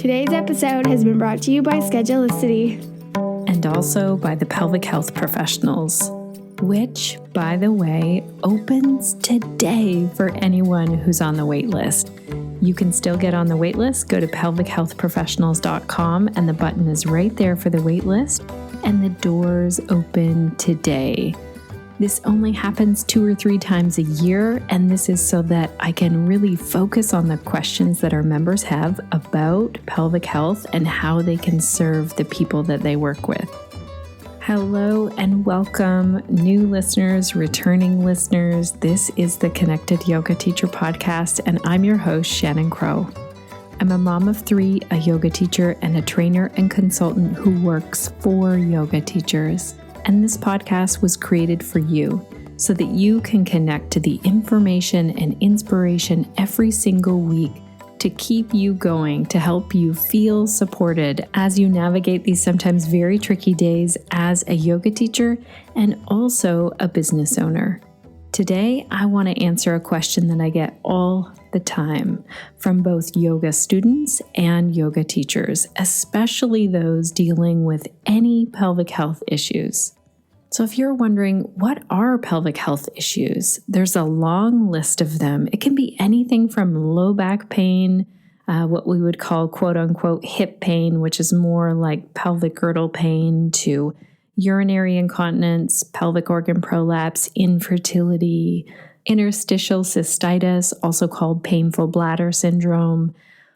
Today's episode has been brought to you by Schedulicity. And also by the Pelvic Health Professionals, which, by the way, opens today for anyone who's on the wait list. You can still get on the wait list. Go to pelvichealthprofessionals.com and the button is right there for the wait list. And the doors open today. This only happens 2 or 3 times a year, and this is so that I can really focus on the questions that our members have about pelvic health and how they can serve the people that they work with. Hello and welcome, new listeners, returning listeners. This is the Connected Yoga Teacher Podcast, and I'm your host, Shannon Crow. I'm a mom of 3, a yoga teacher, and a trainer and consultant who works for yoga teachers. And this podcast was created for you so that you can connect to the information and inspiration every single week to keep you going, to help you feel supported as you navigate these sometimes very tricky days as a yoga teacher and also a business owner. Today, I want to answer a question that I get all the time from both yoga students and yoga teachers, especially those dealing with any pelvic health issues. So if you're wondering, what are pelvic health issues? There's a long list of them. It can be anything from low back pain, what we would call quote unquote hip pain, which is more like pelvic girdle pain, to urinary incontinence, pelvic organ prolapse, infertility, interstitial cystitis, also called painful bladder syndrome.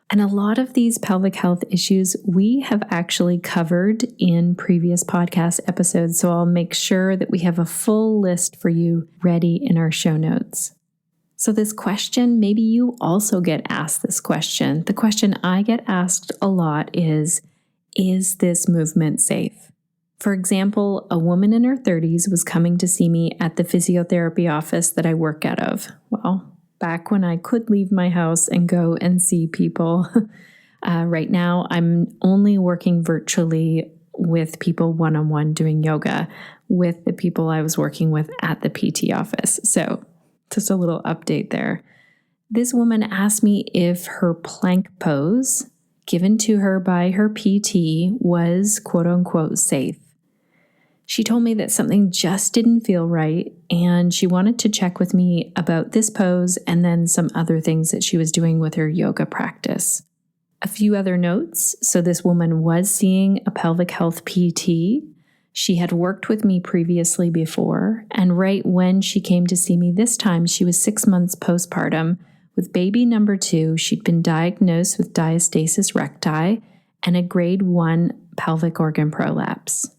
And a lot of these pelvic health issues we have actually covered in previous podcast episodes, so I'll make sure that we have a full list for you ready in our show notes. So this question, maybe you also get asked this question. The question I get asked a lot is this movement safe? For example, a woman in her 30s was coming to see me at the physiotherapy office that I work out of. Well, back when I could leave my house and go and see people. Right now, I'm only working virtually with people one-on-one doing yoga with the people I was working with at the PT office. So just a little update there. This woman asked me if her plank pose given to her by her PT was quote-unquote safe. She told me that something just didn't feel right, and she wanted to check with me about this pose and then some other things that she was doing with her yoga practice. A few other notes. So this woman was seeing a pelvic health PT. She had worked with me previously before, and right when she came to see me this time, she was 6 months postpartum with baby number 2. She'd been diagnosed with diastasis recti and a grade 1 pelvic organ prolapse.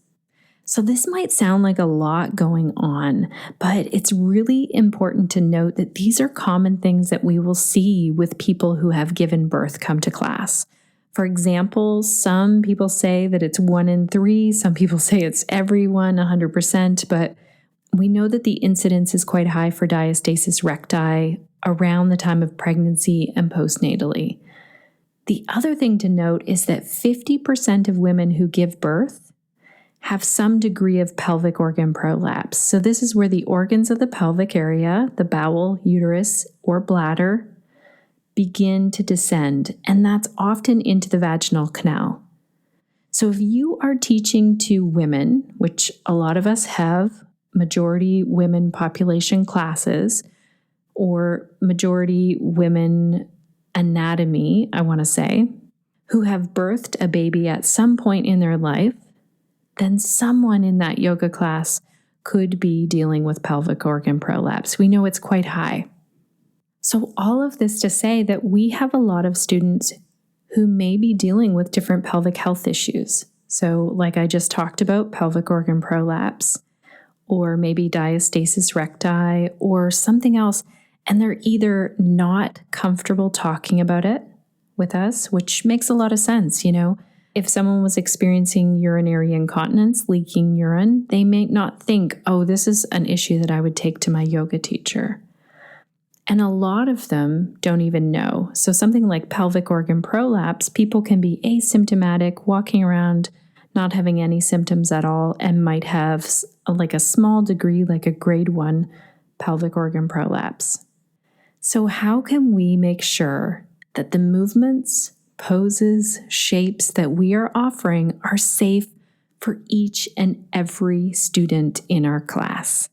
So this might sound like a lot going on, but it's really important to note that these are common things that we will see with people who have given birth come to class. For example, some people say that it's 1 in 3, some people say it's everyone 100%, but we know that the incidence is quite high for diastasis recti around the time of pregnancy and postnatally. The other thing to note is that 50% of women who give birth have some degree of pelvic organ prolapse. So this is where the organs of the pelvic area, the bowel, uterus, or bladder, begin to descend, and that's often into the vaginal canal. So if you are teaching to women, which a lot of us have majority women population classes, or majority women anatomy, I want to say, who have birthed a baby at some point in their life, then someone in that yoga class could be dealing with pelvic organ prolapse. We know it's quite high. So all of this to say that we have a lot of students who may be dealing with different pelvic health issues. So like I just talked about, pelvic organ prolapse, or maybe diastasis recti, or something else, and they're either not comfortable talking about it with us, which makes a lot of sense, you know. If someone was experiencing urinary incontinence, leaking urine, they may not think, oh, this is an issue that I would take to my yoga teacher. And a lot of them don't even know. So something like pelvic organ prolapse, people can be asymptomatic, walking around, not having any symptoms at all, and might have like a small degree, like a grade 1 pelvic organ prolapse. So how can we make sure that the movements poses, shapes that we are offering are safe for each and every student in our class?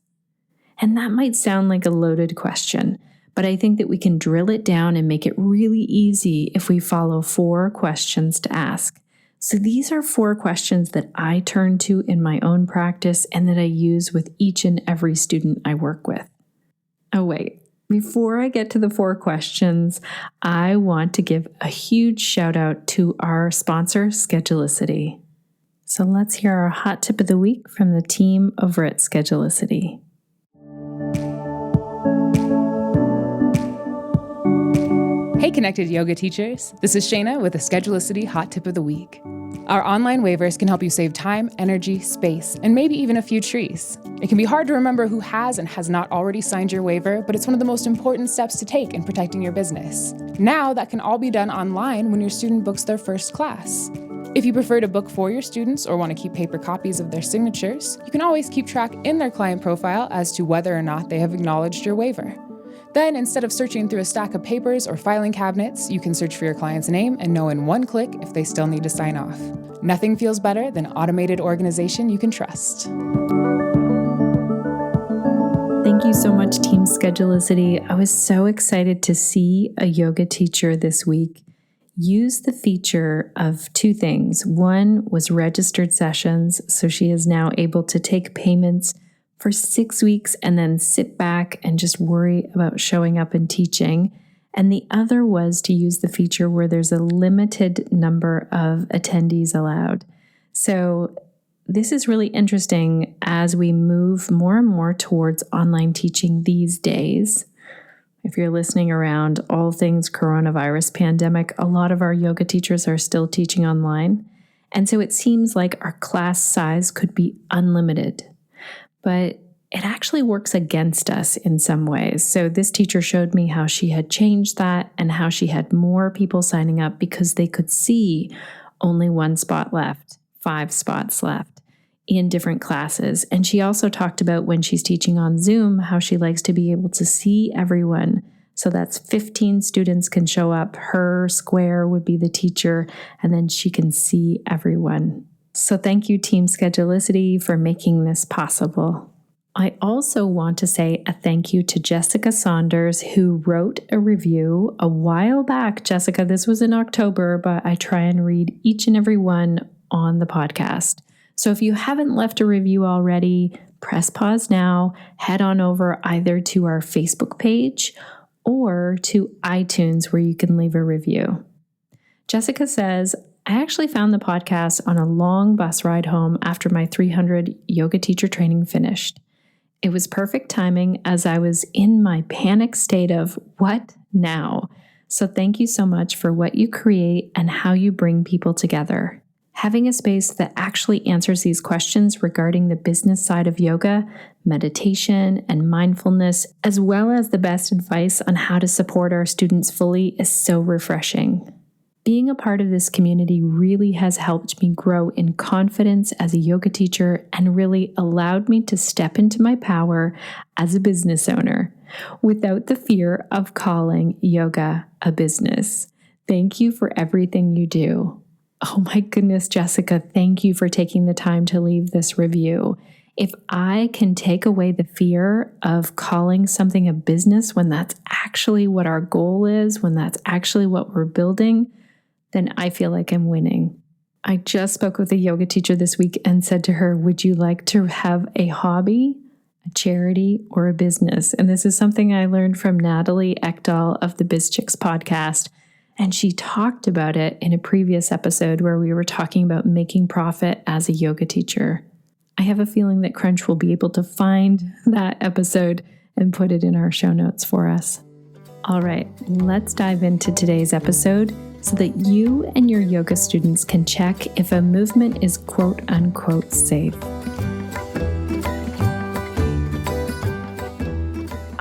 And that might sound like a loaded question, but I think that we can drill it down and make it really easy if we follow 4 questions to ask. So these are 4 questions that I turn to in my own practice and that I use with each and every student I work with. Oh, wait. Before I get to the 4 questions, I want to give a huge shout out to our sponsor, Schedulicity. So let's hear our hot tip of the week from the team over at Schedulicity. Hey Connected Yoga teachers, this is Shayna with a Schedulicity Hot Tip of the Week. Our online waivers can help you save time, energy, space, and maybe even a few trees. It can be hard to remember who has and has not already signed your waiver, but it's one of the most important steps to take in protecting your business. Now that can all be done online when your student books their first class. If you prefer to book for your students or want to keep paper copies of their signatures, you can always keep track in their client profile as to whether or not they have acknowledged your waiver. Then, instead of searching through a stack of papers or filing cabinets, you can search for your client's name and know in one click if they still need to sign off. Nothing feels better than automated organization you can trust. Thank you so much, Team Schedulicity. I was so excited to see a yoga teacher this week use the feature of 2 things. One was registered sessions, so she is now able to take payments for 6 weeks and then sit back and just worry about showing up and teaching. And the other was to use the feature where there's a limited number of attendees allowed. So this is really interesting as we move more and more towards online teaching these days. If you're listening around all things coronavirus pandemic, a lot of our yoga teachers are still teaching online. And so it seems like our class size could be unlimited. But it actually works against us in some ways. So this teacher showed me how she had changed that and how she had more people signing up because they could see only 1 spot left, 5 spots left in different classes. And she also talked about when she's teaching on Zoom, how she likes to be able to see everyone. So that's 15 students can show up. Her square would be the teacher, and then she can see everyone. So thank you, Team Schedulicity, for making this possible. I also want to say a thank you to Jessica Saunders, who wrote a review a while back. Jessica, this was in October, but I try and read each and every one on the podcast. So if you haven't left a review already, press pause now, head on over either to our Facebook page or to iTunes where you can leave a review. Jessica says, I actually found the podcast on a long bus ride home after my 300 yoga teacher training finished. It was perfect timing as I was in my panic state of what now? So thank you so much for what you create and how you bring people together. Having a space that actually answers these questions regarding the business side of yoga, meditation, and mindfulness, as well as the best advice on how to support our students fully is so refreshing. Being a part of this community really has helped me grow in confidence as a yoga teacher and really allowed me to step into my power as a business owner without the fear of calling yoga a business. Thank you for everything you do. Oh my goodness, Jessica, thank you for taking the time to leave this review. If I can take away the fear of calling something a business when that's actually what our goal is, when that's actually what we're building, then I feel like I'm winning. I just spoke with a yoga teacher this week and said to her, would you like to have a hobby, a charity, or a business? And this is something I learned from Natalie Ekdahl of the Biz Chicks podcast. And she talked about it in a previous episode where we were talking about making profit as a yoga teacher. I have a feeling that Crunch will be able to find that episode and put it in our show notes for us. All right, let's dive into today's episode so that you and your yoga students can check if a movement is quote unquote safe.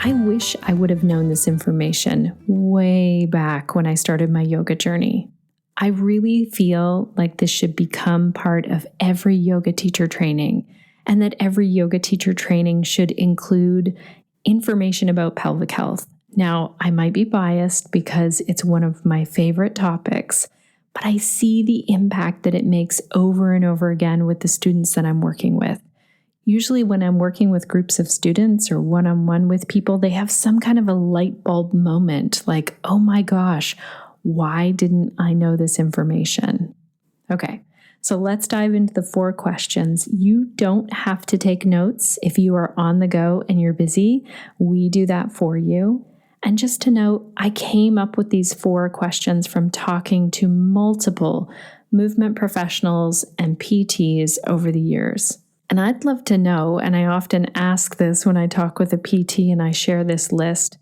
I wish I would have known this information way back when I started my yoga journey. I really feel like this should become part of every yoga teacher training, and that every yoga teacher training should include information about pelvic health. Now, I might be biased because it's one of my favorite topics, but I see the impact that it makes over and over again with the students that I'm working with. Usually when I'm working with groups of students or one-on-one with people, they have some kind of a light bulb moment like, oh my gosh, why didn't I know this information? Okay, so let's dive into the 4 questions. You don't have to take notes if you are on the go and you're busy. We do that for you. And just to note, I came up with these 4 questions from talking to multiple movement professionals and PTs over the years. And I'd love to know, and I often ask this when I talk with a PT and I share this list,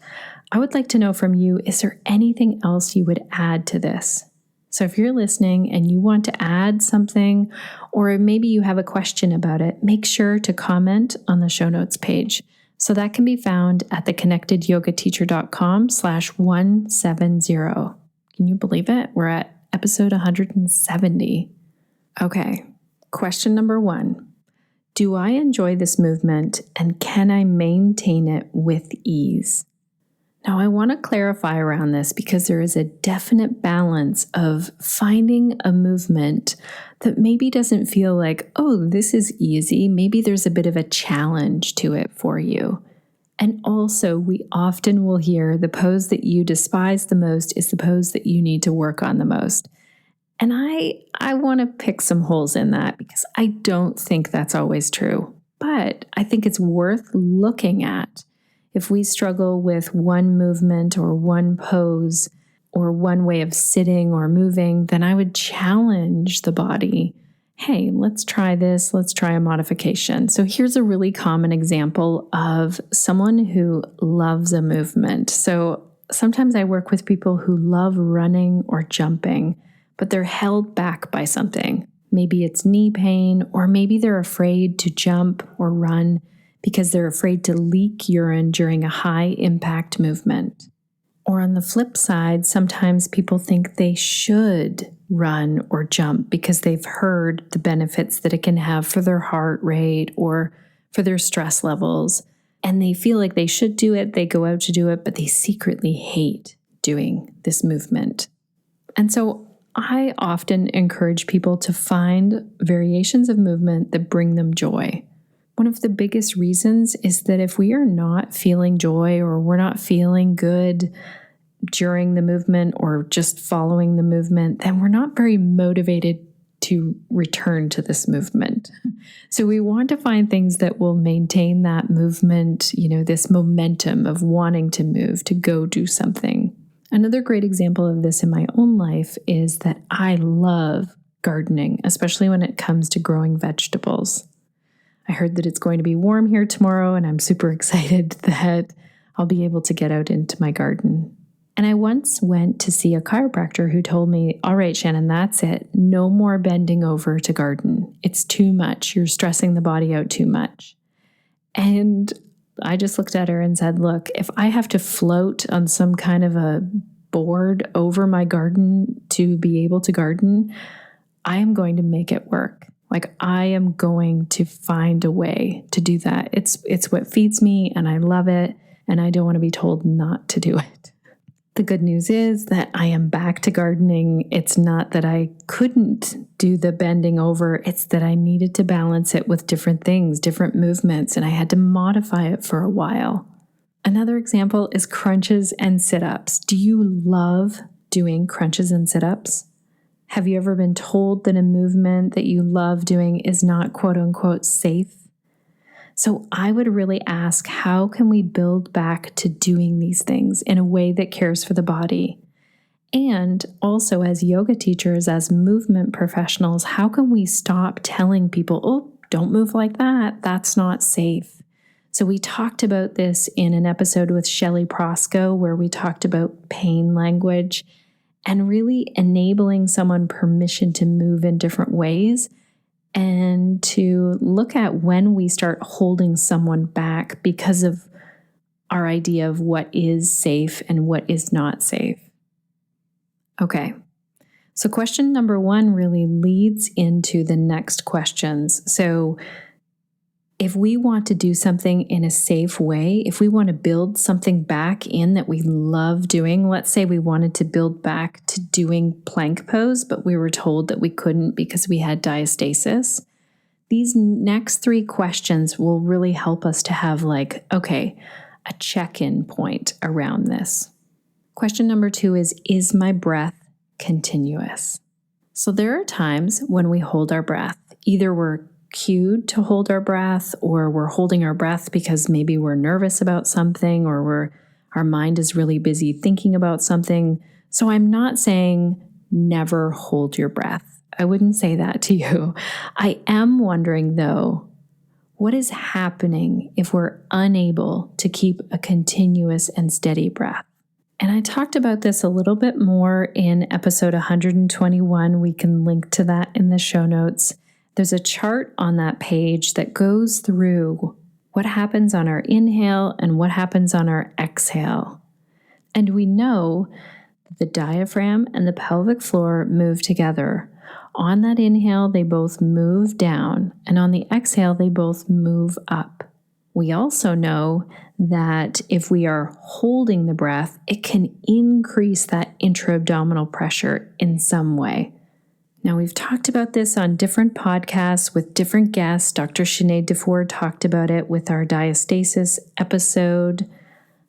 I would like to know from you, is there anything else you would add to this? So if you're listening and you want to add something, or maybe you have a question about it, make sure to comment on the show notes page. So that can be found at theconnectedyogateacher.com/170. Can you believe it? We're at episode 170. Okay, question number 1. Do I enjoy this movement and can I maintain it with ease? Now, I want to clarify around this because there is a definite balance of finding a movement that maybe doesn't feel like, oh, this is easy. Maybe there's a bit of a challenge to it for you. And also, we often will hear the pose that you despise the most is the pose that you need to work on the most. And I want to pick some holes in that because I don't think that's always true. But I think it's worth looking at. If we struggle with one movement or one pose or one way of sitting or moving, then I would challenge the body. Hey, let's try this. Let's try a modification. So here's a really common example of someone who loves a movement. So sometimes I work with people who love running or jumping, but they're held back by something. Maybe it's knee pain, or maybe they're afraid to jump or run because they're afraid to leak urine during a high impact movement. Or on the flip side, sometimes people think they should run or jump because they've heard the benefits that it can have for their heart rate or for their stress levels. And they feel like they should do it, they go out to do it, but they secretly hate doing this movement. And so I often encourage people to find variations of movement that bring them joy. One of the biggest reasons is that if we are not feeling joy or we're not feeling good during the movement or just following the movement, then we're not very motivated to return to this movement. So we want to find things that will maintain that movement, this momentum of wanting to move, to go do something. Another great example of this in my own life is that I love gardening, especially when it comes to growing vegetables. I heard that it's going to be warm here tomorrow, and I'm super excited that I'll be able to get out into my garden. And I once went to see a chiropractor who told me, all right, Shannon, that's it. No more bending over to garden. It's too much. You're stressing the body out too much. And I just looked at her and said, look, if I have to float on some kind of a board over my garden to be able to garden, I am going to make it work. Like, I am going to find a way to do that. It's what feeds me and I love it, and I don't want to be told not to do it. The good news is that I am back to gardening. It's not that I couldn't do the bending over. It's that I needed to balance it with different things, different movements, and I had to modify it for a while. Another example is crunches and sit-ups. Do you love doing crunches and sit-ups? Have you ever been told that a movement that you love doing is not quote unquote safe? So I would really ask, how can we build back to doing these things in a way that cares for the body? And also as yoga teachers, as movement professionals, how can we stop telling people, oh, don't move like that. That's not safe. So we talked about this in an episode with Shelley Prosco, where we talked about pain language and really enabling someone permission to move in different ways and to look at when we start holding someone back because of our idea of what is safe and what is not safe. Okay, so question number 1 really leads into the next questions. So if we want to do something in a safe way, if we want to build something back in that we love doing, let's say we wanted to build back to doing plank pose, but we were told that we couldn't because we had diastasis, these next 3 questions will really help us to have a check-in point around this. Question number 2 is my breath continuous? So there are times when we hold our breath. Either we're cued to hold our breath, or we're holding our breath because maybe we're nervous about something, or our mind is really busy thinking about something. So I'm not saying never hold your breath. I wouldn't say that to you. I am wondering though, what is happening if we're unable to keep a continuous and steady breath? And I talked about this a little bit more in episode 121. We can link to that in the show notes. There's a chart on that page that goes through what happens on our inhale and what happens on our exhale. And we know that the diaphragm and the pelvic floor move together. On that inhale, they both move down, and on the exhale, they both move up. We also know that if we are holding the breath, it can increase that intra-abdominal pressure in some way. Now, we've talked about this on different podcasts with different guests. Dr. Sinead Dufour talked about it with our diastasis episode.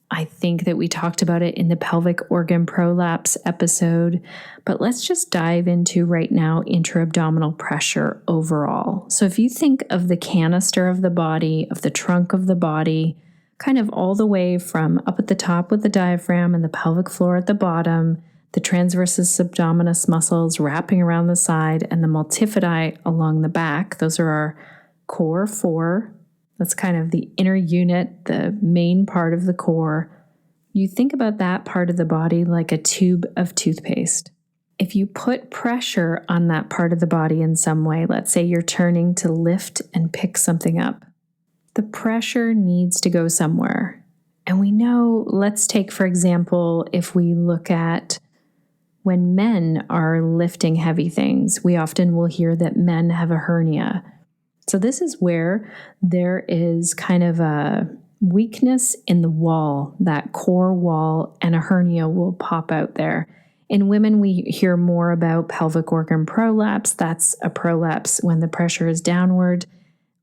I think that we talked about it in the pelvic organ prolapse episode. But let's just dive into right now intra-abdominal pressure overall. So if you think of the canister of the body, of the trunk of the body, kind of all the way from up at the top with the diaphragm and the pelvic floor at the bottom, the transversus abdominis muscles wrapping around the side, and the multifidi along the back. Those are our core 4. That's kind of the inner unit, the main part of the core. You think about that part of the body like a tube of toothpaste. If you put pressure on that part of the body in some way, let's say you're turning to lift and pick something up, the pressure needs to go somewhere. And we know, let's take, for example, if we look at when men are lifting heavy things, we often will hear that men have a hernia. So this is where there is kind of a weakness in the wall, that core wall, and a hernia will pop out there. In women, we hear more about pelvic organ prolapse. That's a prolapse when the pressure is downward,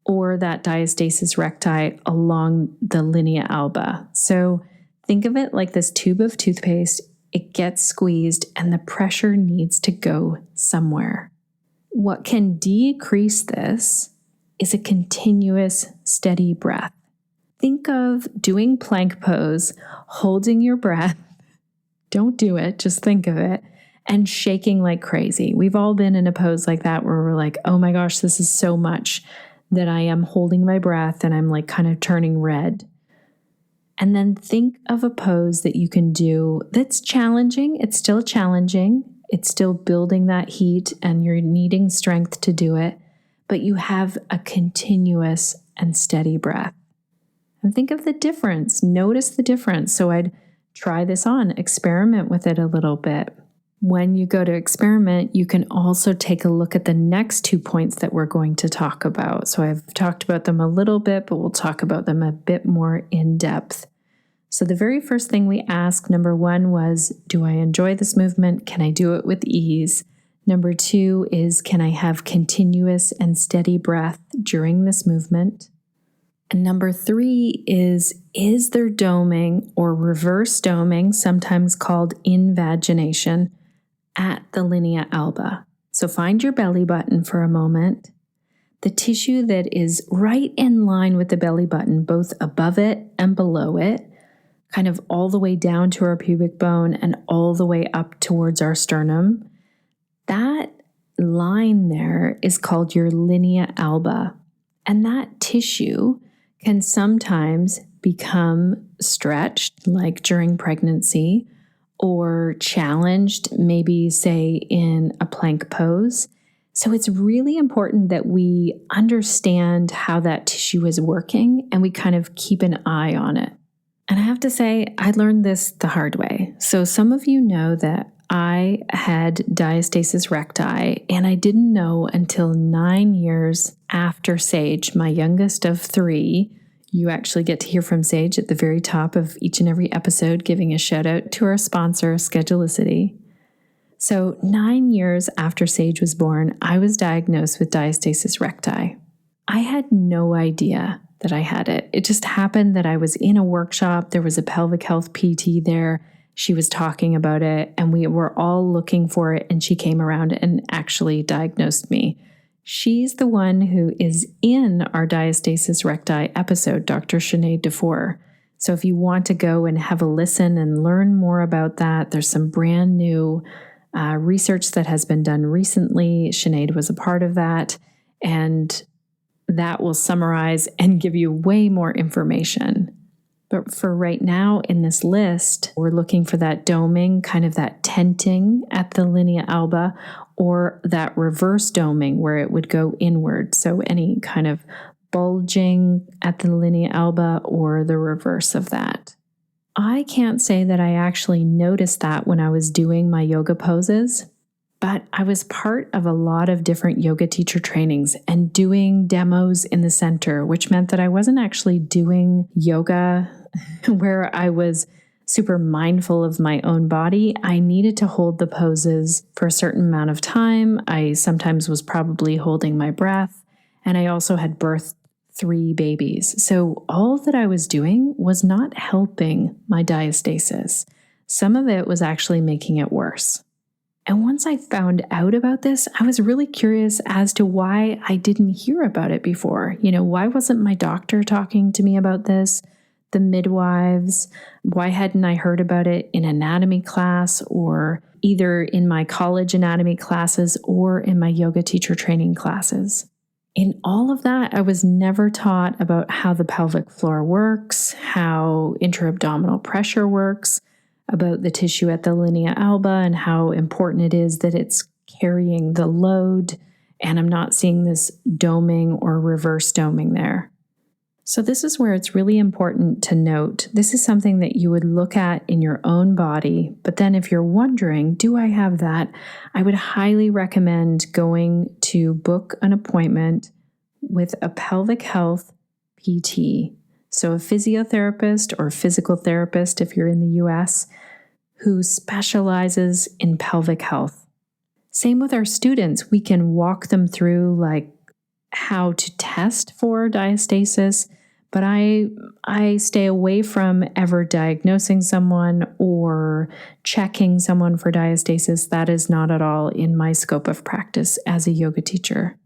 or that diastasis recti along the linea alba. So think of it like this tube of toothpaste. It gets squeezed and the pressure needs to go somewhere. What can decrease this is a continuous, steady breath. Think of doing plank pose, holding your breath. Don't do it, just think of it, and shaking like crazy. We've all been in a pose like that where we're like, oh my gosh, this is so much that I am holding my breath and I'm like kind of turning red. And then think of a pose that you can do that's challenging. It's still challenging. It's still building that heat and you're needing strength to do it, but you have a continuous and steady breath. And think of the difference. Notice the difference. So I'd try this on, experiment with it a little bit. When you go to experiment, you can also take a look at the next 2 points that we're going to talk about. So I've talked about them a little bit, but we'll talk about them a bit more in depth. So the very first thing we asked, number 1, was, do I enjoy this movement? Can I do it with ease? Number 2 is, can I have continuous and steady breath during this movement? And number 3 is there doming or reverse doming, sometimes called invagination, at the linea alba? So find your belly button for a moment. The tissue that is right in line with the belly button, both above it and below it, kind of all the way down to our pubic bone and all the way up towards our sternum. That line there is called your linea alba. And that tissue can sometimes become stretched, like during pregnancy, or challenged, maybe say in a plank pose. So it's really important that we understand how that tissue is working and we kind of keep an eye on it. And I have to say, I learned this the hard way. So some of you know that I had diastasis recti, and I didn't know until 9 years after Sage, my youngest of 3. You actually get to hear from Sage at the very top of each and every episode, giving a shout out to our sponsor, Schedulicity. So 9 years after Sage was born, I was diagnosed with diastasis recti. I had no idea that I had it. It just happened that I was in a workshop. There was a pelvic health PT there. She was talking about it, and we were all looking for it, and she came around and actually diagnosed me. She's the one who is in our diastasis recti episode, Dr. Sinead Dufour. So if you want to go and have a listen and learn more about that, there's some brand new research that has been done recently. Sinead was a part of that, and that will summarize and give you way more information. But for right now in this list, we're looking for that doming, kind of that tenting at the linea alba, or that reverse doming where it would go inward. So any kind of bulging at the linea alba or the reverse of that. I can't say that I actually noticed that when I was doing my yoga poses, but I was part of a lot of different yoga teacher trainings and doing demos in the center, which meant that I wasn't actually doing yoga where I was super mindful of my own body. I needed to hold the poses for a certain amount of time. I sometimes was probably holding my breath, and I also had birthed 3 babies. So all that I was doing was not helping my diastasis. Some of it was actually making it worse. And once I found out about this, I was really curious as to why I didn't hear about it before. Why wasn't my doctor talking to me about this? The midwives, why hadn't I heard about it in anatomy class, or either in my college anatomy classes or in my yoga teacher training classes? In all of that, I was never taught about how the pelvic floor works, how intra-abdominal pressure works, about the tissue at the linea alba and how important it is that it's carrying the load. And I'm not seeing this doming or reverse doming there. So this is where it's really important to note, this is something that you would look at in your own body. But then if you're wondering, do I have that? I would highly recommend going to book an appointment with a pelvic health PT. So a physiotherapist or physical therapist, if you're in the US, who specializes in pelvic health. Same with our students. We can walk them through like how to test for diastasis, but I stay away from ever diagnosing someone or checking someone for diastasis. That is not at all in my scope of practice as a yoga teacher.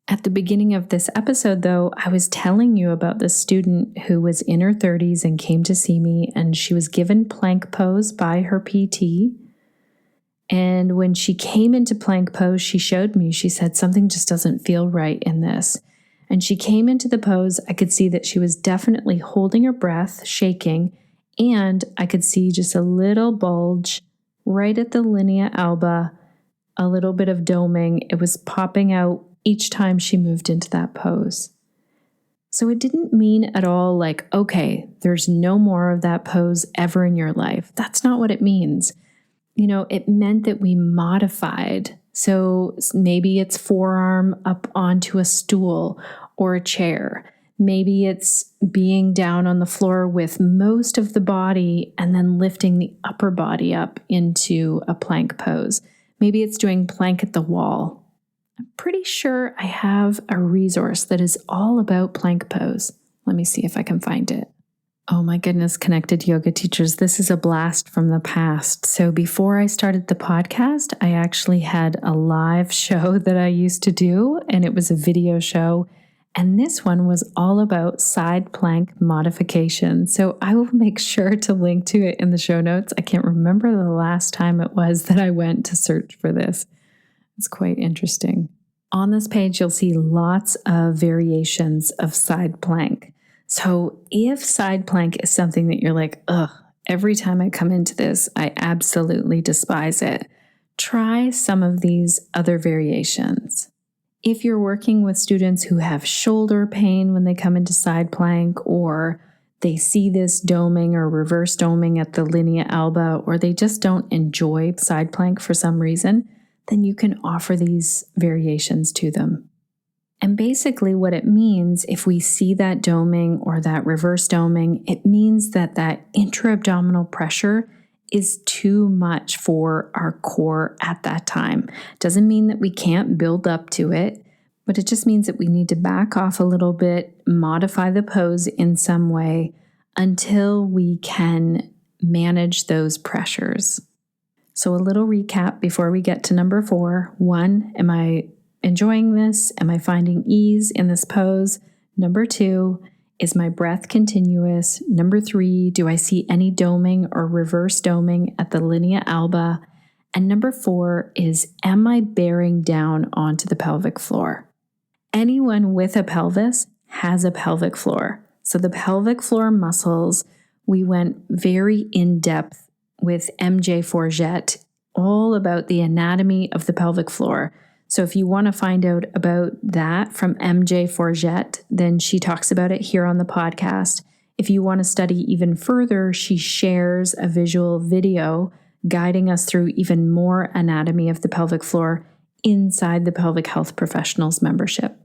At the beginning of this episode, though, I was telling you about this student who was in her 30s and came to see me, and she was given plank pose by her PT. And when she came into plank pose, she showed me, she said, something just doesn't feel right in this. And she came into the pose. I could see that she was definitely holding her breath, shaking, and I could see just a little bulge right at the linea alba, a little bit of doming. It was popping out each time she moved into that pose. So it didn't mean at all like, okay, there's no more of that pose ever in your life. That's not what it means. It meant that we modified. So maybe it's forearm up onto a stool or a chair. Maybe it's being down on the floor with most of the body and then lifting the upper body up into a plank pose. Maybe it's doing plank at the wall. I'm pretty sure I have a resource that is all about plank pose. Let me see if I can find it. Oh my goodness, connected yoga teachers, this is a blast from the past. So before I started the podcast, I actually had a live show that I used to do, and it was a video show. And this one was all about side plank modification. So I will make sure to link to it in the show notes. I can't remember the last time it was that I went to search for this. It's quite interesting. On this page, you'll see lots of variations of side plank. So if side plank is something that you're like, ugh, every time I come into this, I absolutely despise it, try some of these other variations. If you're working with students who have shoulder pain when they come into side plank, or they see this doming or reverse doming at the linea alba, or they just don't enjoy side plank for some reason, then you can offer these variations to them. And basically what it means, if we see that doming or that reverse doming, it means that that intra-abdominal pressure is too much for our core at that time. Doesn't mean that we can't build up to it, but it just means that we need to back off a little bit, modify the pose in some way until we can manage those pressures. So a little recap before we get to number 4. 1, am I enjoying this? Am I finding ease in this pose? Number 2, is my breath continuous? Number 3, do I see any doming or reverse doming at the linea alba? And number 4 is, am I bearing down onto the pelvic floor? Anyone with a pelvis has a pelvic floor. So the pelvic floor muscles, we went very in-depth with MJ Forget, all about the anatomy of the pelvic floor. So if you want to find out about that from MJ Forget, then she talks about it here on the podcast. If you want to study even further, she shares a visual video guiding us through even more anatomy of the pelvic floor inside the Pelvic Health Professionals membership.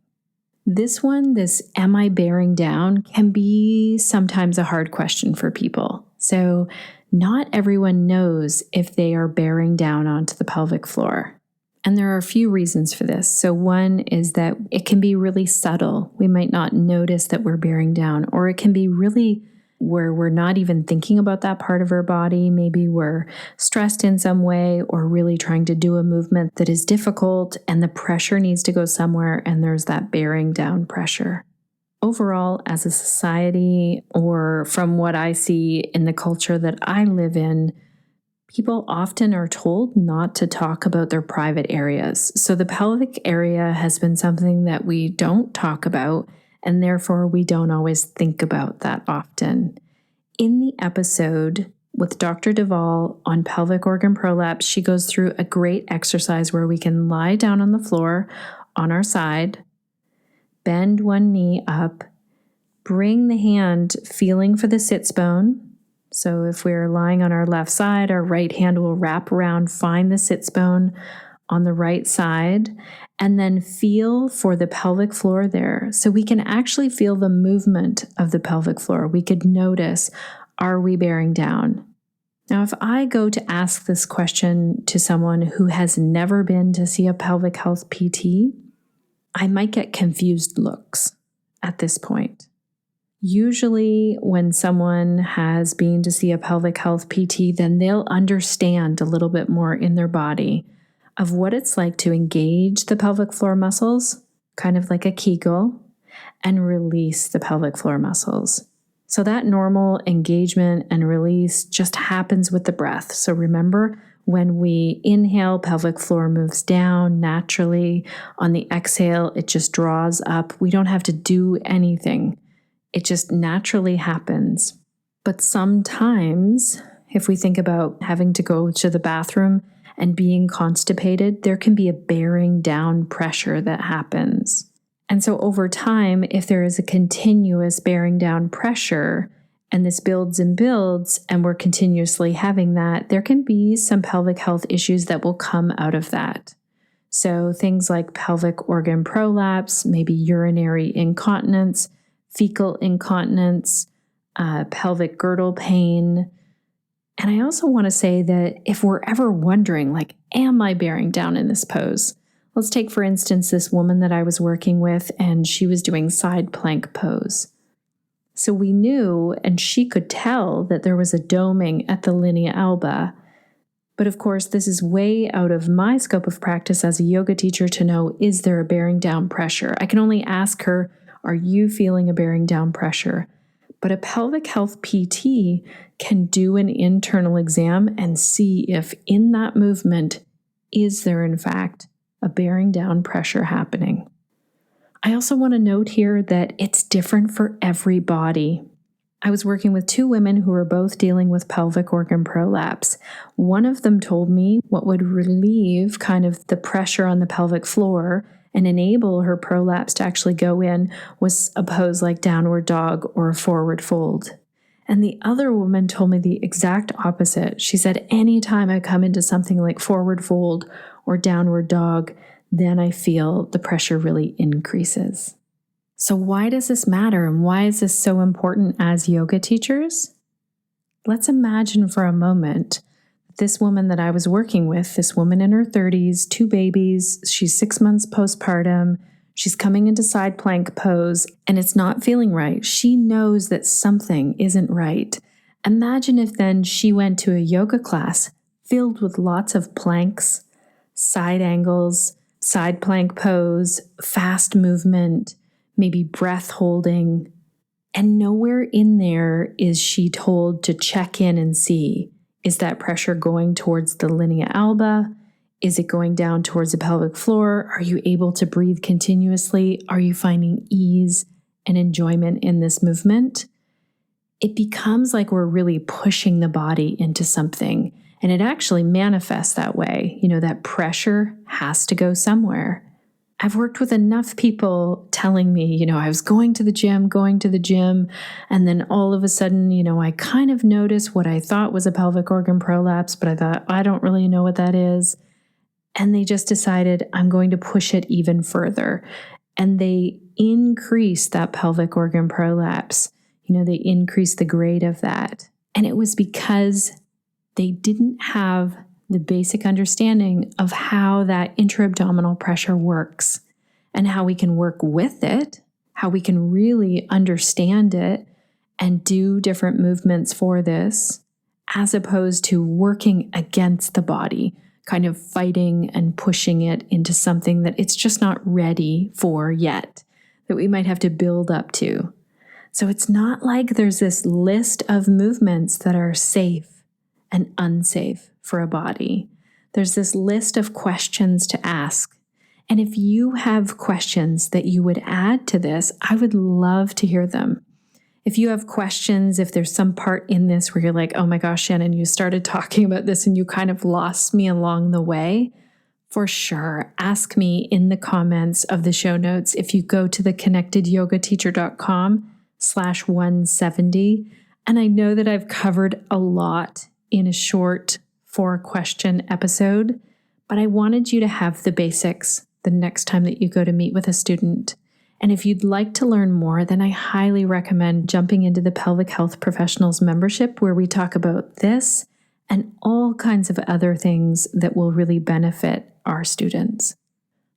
This one, this am I bearing down, can be sometimes a hard question for people. So not everyone knows if they are bearing down onto the pelvic floor. And there are a few reasons for this. So one is that it can be really subtle. We might not notice that we're bearing down, or it can be really where we're not even thinking about that part of our body. Maybe we're stressed in some way or really trying to do a movement that is difficult and the pressure needs to go somewhere, and there's that bearing down pressure. Overall, as a society, or from what I see in the culture that I live in, people often are told not to talk about their private areas. So the pelvic area has been something that we don't talk about, and therefore we don't always think about that often. In the episode with Dr. Duvall on pelvic organ prolapse, she goes through a great exercise where we can lie down on the floor on our side, bend one knee up, bring the hand feeling for the sits bone. So if we're lying on our left side, our right hand will wrap around, find the sits bone on the right side, and then feel for the pelvic floor there. So we can actually feel the movement of the pelvic floor. We could notice, are we bearing down? Now, if I go to ask this question to someone who has never been to see a pelvic health PT, I might get confused looks at this point. Usually when someone has been to see a pelvic health PT, then they'll understand a little bit more in their body of what it's like to engage the pelvic floor muscles, kind of like a Kegel, and release the pelvic floor muscles. So that normal engagement and release just happens with the breath. So remember, when we inhale, pelvic floor moves down naturally. On the exhale, it just draws up. We don't have to do anything. It just naturally happens. But sometimes, if we think about having to go to the bathroom and being constipated, there can be a bearing down pressure that happens. And so over time, if there is a continuous bearing down pressure, and this builds and builds, and we're continuously having that, there can be some pelvic health issues that will come out of that. So things like pelvic organ prolapse, maybe urinary incontinence, fecal incontinence, pelvic girdle pain. And I also want to say that if we're ever wondering, like, am I bearing down in this pose? Let's take, for instance, this woman that I was working with, and she was doing side plank pose. So we knew, and she could tell, that there was a doming at the linea alba. But of course, this is way out of my scope of practice as a yoga teacher to know, is there a bearing down pressure? I can only ask her, are you feeling a bearing down pressure? But a pelvic health PT can do an internal exam and see if in that movement, is there in fact a bearing down pressure happening? I also want to note here that it's different for every body. I was working with 2 women who were both dealing with pelvic organ prolapse. One of them told me what would relieve kind of the pressure on the pelvic floor and enable her prolapse to actually go in was a pose like downward dog or a forward fold. And the other woman told me the exact opposite. She said, anytime I come into something like forward fold or downward dog, then I feel the pressure really increases. So why does this matter? And why is this so important as yoga teachers? Let's imagine for a moment this woman that I was working with, this woman in her 30s, 2 babies, she's 6 months postpartum, she's coming into side plank pose, and it's not feeling right. She knows that something isn't right. Imagine if then she went to a yoga class filled with lots of planks, side angles, side plank pose, fast movement, maybe breath holding, and nowhere in there is she told to check in and see, is that pressure going towards the linea alba? Is it going down towards the pelvic floor? Are you able to breathe continuously? Are you finding ease and enjoyment in this movement? It becomes like we're really pushing the body into something, and it actually manifests that way. That pressure has to go somewhere. I've worked with enough people telling me, I was going to the gym, and then all of a sudden, I kind of noticed what I thought was a pelvic organ prolapse, but I thought, I don't really know what that is. And they just decided, I'm going to push it even further. And they increase that pelvic organ prolapse. They increase the grade of that. And it was because they didn't have the basic understanding of how that intra-abdominal pressure works and how we can work with it, how we can really understand it and do different movements for this, as opposed to working against the body, kind of fighting and pushing it into something that it's just not ready for yet, that we might have to build up to. So it's not like there's this list of movements that are safe and unsafe for a body. There's this list of questions to ask. And if you have questions that you would add to this, I would love to hear them. If you have questions, if there's some part in this where you're like, oh my gosh, Shannon, you started talking about this and you kind of lost me along the way, for sure, ask me in the comments of the show notes. If you go to the connectedyogateacher.com/170, and I know that I've covered a lot in a short 4-question episode, but I wanted you to have the basics the next time that you go to meet with a student. And if you'd like to learn more, then I highly recommend jumping into the Pelvic Health Professionals membership, where we talk about this and all kinds of other things that will really benefit our students.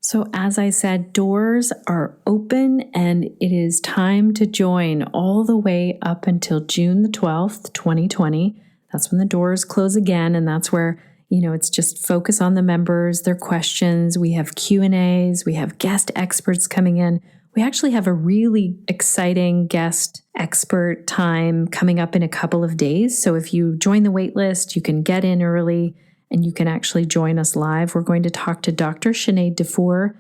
So as I said, doors are open and it is time to join all the way up until June the 12th, 2020. That's when the doors close again, and that's where, it's just focus on the members, their questions. We have Q&As, we have guest experts coming in. We actually have a really exciting guest expert time coming up in a couple of days. So if you join the wait list, you can get in early and you can actually join us live. We're going to talk to Dr. Sinead Dufour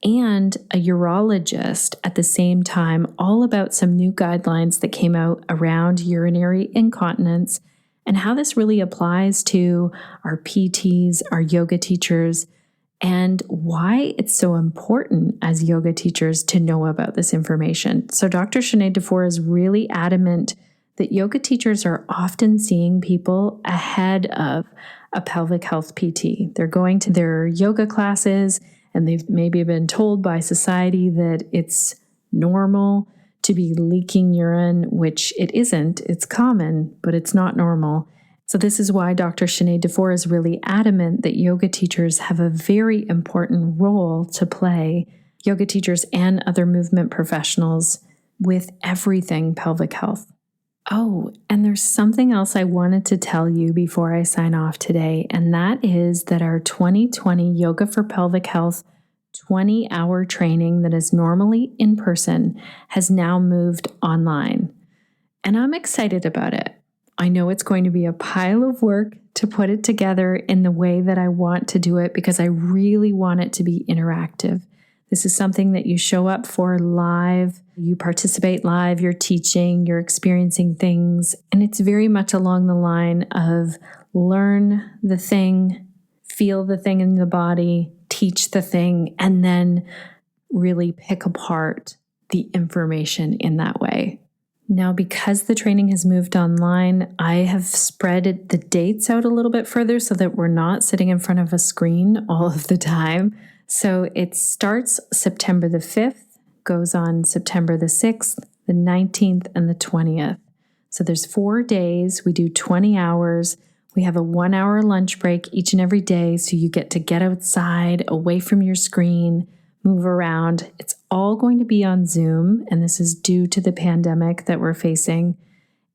and a urologist at the same time, all about some new guidelines that came out around urinary incontinence and how this really applies to our PTs, our yoga teachers, and why it's so important as yoga teachers to know about this information. So Dr. Sinead Dufour is really adamant that yoga teachers are often seeing people ahead of a pelvic health PT. They're going to their yoga classes and they've maybe been told by society that it's normal to be leaking urine, which it isn't. It's common, but it's not normal. So this is why Dr. Sinead Dufour is really adamant that yoga teachers have a very important role to play, yoga teachers and other movement professionals, with everything pelvic health. Oh, and there's something else I wanted to tell you before I sign off today, and that is that our 2020 Yoga for Pelvic Health 20-hour training that is normally in person has now moved online. And I'm excited about it. I know it's going to be a pile of work to put it together in the way that I want to do it, because I really want it to be interactive. This is something that you show up for live, you participate live, you're teaching, you're experiencing things, and it's very much along the line of learn the thing, feel the thing in the body, teach the thing, and then really pick apart the information in that way. Now, because the training has moved online, I have spread the dates out a little bit further so that we're not sitting in front of a screen all of the time. So it starts September the 5th, goes on September the 6th, the 19th, and the 20th. So there's 4 days. We do 20 hours. We have a 1-hour lunch break each and every day. So you get to get outside, away from your screen, move around. It's all going to be on Zoom, and this is due to the pandemic that we're facing.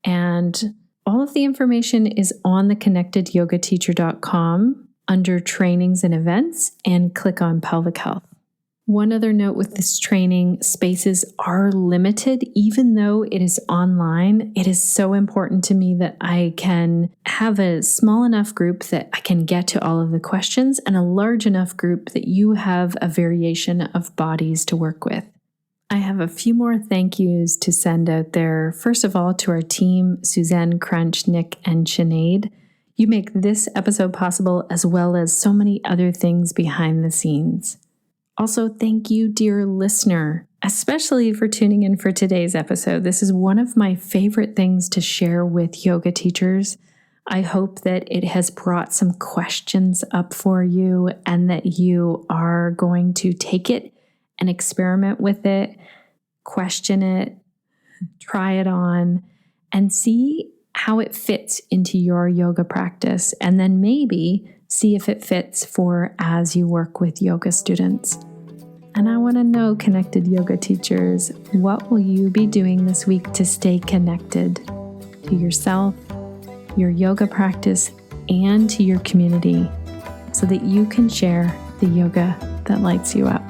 And all of the information is on the connectedyogateacher.com under trainings and events, and click on pelvic health. One other note with this training, spaces are limited. Even though it is online, it is so important to me that I can have a small enough group that I can get to all of the questions, and a large enough group that you have a variation of bodies to work with. I have a few more thank yous to send out there. First of all, to our team, Suzanne, Crunch, Nick, and Sinead. You make this episode possible, as well as so many other things behind the scenes. Also, thank you, dear listener, especially for tuning in for today's episode. This is one of my favorite things to share with yoga teachers. I hope that it has brought some questions up for you, and that you are going to take it and experiment with it, question it, try it on, and see how it fits into your yoga practice, and then maybe see if it fits for as you work with yoga students. And I want to know, connected yoga teachers, what will you be doing this week to stay connected to yourself, your yoga practice, and to your community, so that you can share the yoga that lights you up?